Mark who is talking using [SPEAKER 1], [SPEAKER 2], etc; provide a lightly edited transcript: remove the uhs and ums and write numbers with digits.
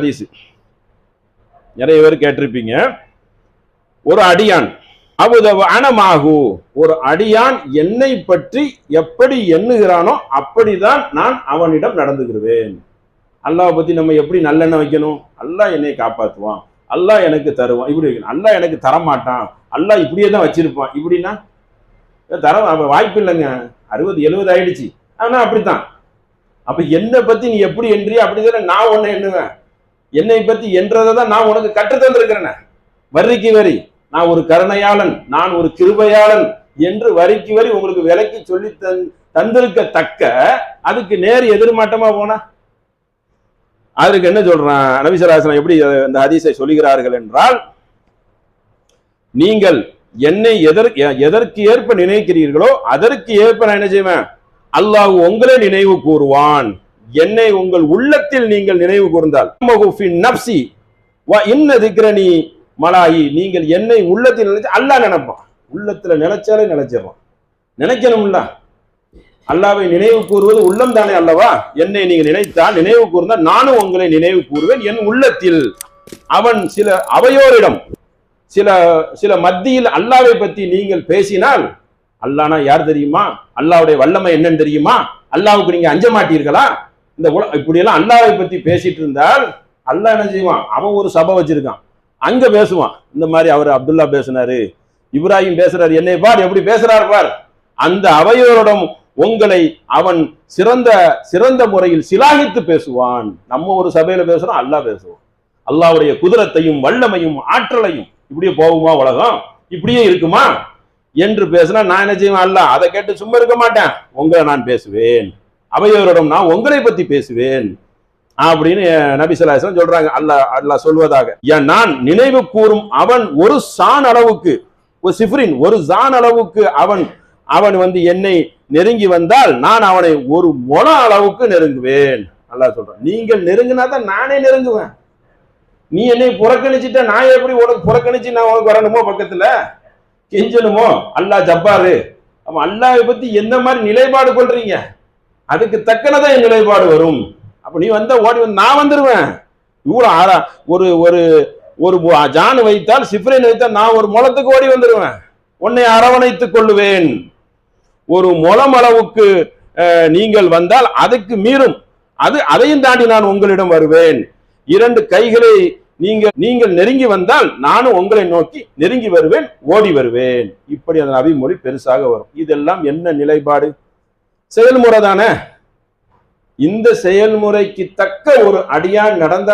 [SPEAKER 1] ஹதீஸ் நிறைய பேர் கேட்டிருப்பீங்க. ஒரு அடியான் அனமாகு, ஒரு அடியான் என்னை பற்றி எப்படி எண்ணுகிறானோ அப்படிதான் நான் அவனிடம் நடந்துகிறேன். அல்லாஹ் பத்தி நம்ம எப்படி நல்லெண்ணம் வைக்கணும்? அல்லாஹ் என்னை காப்பாற்றுவான், அல்லாஹ் எனக்கு தருவான், இப்படி வைக்கணும். அல்லாஹ் எனக்கு தரமாட்டான், அல்லாஹ் இப்படியே தான் வச்சிருப்பான், இப்படின்னா தர வாய்ப்பு இல்லைங்க. 60-70 ஆயிடுச்சு. ஆனா அப்படித்தான். அப்ப என்னை பத்தி நீ எப்படி என்றிய அப்படிதான் நான் உன்னை எண்ணுவேன். என்னை பத்தி என்றதை தான் நான் உனக்கு கற்று தந்திருக்கிறேன். வரிக்கு வரி நான் ஒரு கருணையாளன், நான் ஒரு கிருபையாளன் என்று வரிக்கு வரி உங்களுக்கு விலைக்கு சொல்லி தந்திருக்கத்தக்க அதுக்கு நேர் எதிர்மாட்டமா போனா அதற்கு என்ன சொல்றான் நபி ஸல்லல்லாஹு அலைஹி வஸல்லம்? எப்படி இந்த ஹதீஸை சொல்லுகிறார்கள் என்றால், நீங்கள் என்னை எதற்கு ஏற்ப நினைக்கிறீர்களோ அதற்கு ஏற்ப நான் என்ன செய்வேன்? அல்லாஹ் உங்களை நினைவு கூறுவான். என்னை உங்கள் உள்ளத்தில் நீங்கள் நினைவு கூர்ந்தால் நப்சி வ இன்ன திக்ரனி மலாயி, நீங்கள் என்னை உள்ளத்தில் நினைச்சு அல்லாஹ் நினைப்பான். உள்ளத்துல நினைச்சாலே நினைச்சிடலாம். நினைக்கணும்ல. அல்லாஹ்வை நினைவு கூறுவது உள்ளம் தானே அல்லவா? என்னை நீங்க நினைத்தால், நினைவு கூர்ந்தால் நானும் உங்களை நினைவு கூறுவேன் என் உள்ளத்தில். அவன் சில அவையோரிடம் சில சில மத்தியில் அல்லாஹ்வை பத்தி நீங்கள் பேசினால், அல்லாஹ்னா யார் தெரியுமா? அல்லாஹ்வுடைய வல்லமை என்னன்னு தெரியுமா? அல்லாஹ்வுக்கு நீங்க அஞ்ச மாட்டீர்களா? இந்த இப்படியெல்லாம் அல்லாஹ்வை பத்தி பேசிட்டு இருந்தால் அல்லாஹ் என்ன செய்வான்? அவன் ஒரு சபை வச்சிருக்கான், அங்க பேசுவான். இந்த மாதிரி அவர் அப்துல்லா பேசினாரு, இப்ராஹிம் பேசுறாரு, என்னை பார் எப்படி பேசுறாரு பார். அந்த அவையோரிடம் உங்களை அவன் சிறந்த சிறந்த முறையில் சிலாகித்து பேசுவான். நம்ம ஒரு சபையில பேசுறோம், அல்லாஹ் பேசுவான். அல்லாஹ்வுடைய குதிரத்தையும் வல்லமையும் ஆற்றலையும், இப்படியே போகுமா உலகம், இப்படியே இருக்குமா என்று பேசினா நான் என்ன செய்வேன்? அல்லாஹ் அதை கேட்டு சும்மா இருக்க மாட்டேன். உங்களை நான் பேசுவேன், அவையோரிடம் நான் உங்களை பத்தி பேசுவேன் அப்படின்னு நபி ஸல்லல்லாஹு அலைஹி வஸல்லம் சொல்றாங்க. அல்லாஹ் சொல்வதாக, நான் நினைவு கூறும் அவன் ஒரு சான் அளவுக்கு, ஒரு சிஃப்ரின் ஒரு சான் அளவுக்கு அவன் வந்து என்னை நெருங்கி வந்தால் நான் அவனை ஒரு மொள அளவுக்கு நெருங்குவேன். அல்லாஹ் சொல்றான். நீங்கள் நெருங்கினா தான் நானே நெருங்குவேன். நீ என்னை புறக்கணிச்சுட்ட, நான் எப்படி உனக்கு புறக்கணிச்சு நான் உனக்கு வரணுமோ, பக்கத்துல கெஞ்சணுமோ? அல்லாஹ் ஜப்பாரு. அப்ப அல்லாஹ்வை பத்தி எந்த மாதிரி நிலைப்பாடு கொள்றீங்க, அதுக்கு தக்கனதான் என் நிலைப்பாடு வரும். அப்ப நீ வந்தா ஓடி வந்து நான் வந்துருவேன். இவ்வளவு ஒரு ஒரு ஒரு ஜான் வைத்தால், சிஃப்ரைன் வைத்தால் நான் ஒரு முளத்துக்கு ஓடி வந்துருவேன், உன்னை அரவணைத்துக் கொள்ளுவேன். ஒரு முளம் அளவுக்கு நீங்கள் வந்தால் அதுக்கு மீறும், அதையும் தாண்டி நான் உங்களிடம் வருவேன். 2 கைகளை நீங்கள் நெருங்கி வந்தால் நானும் உங்களை நோக்கி நெருங்கி வருவேன், ஓடி வருவேன். இப்படி அந்த நபிமொழி பெருசாக வரும். இதெல்லாம் என்ன நிலைப்பாடு? செயல்முறை தானே. இந்த செயல்முறைக்கு தக்க ஒரு அடியான் நடந்தால்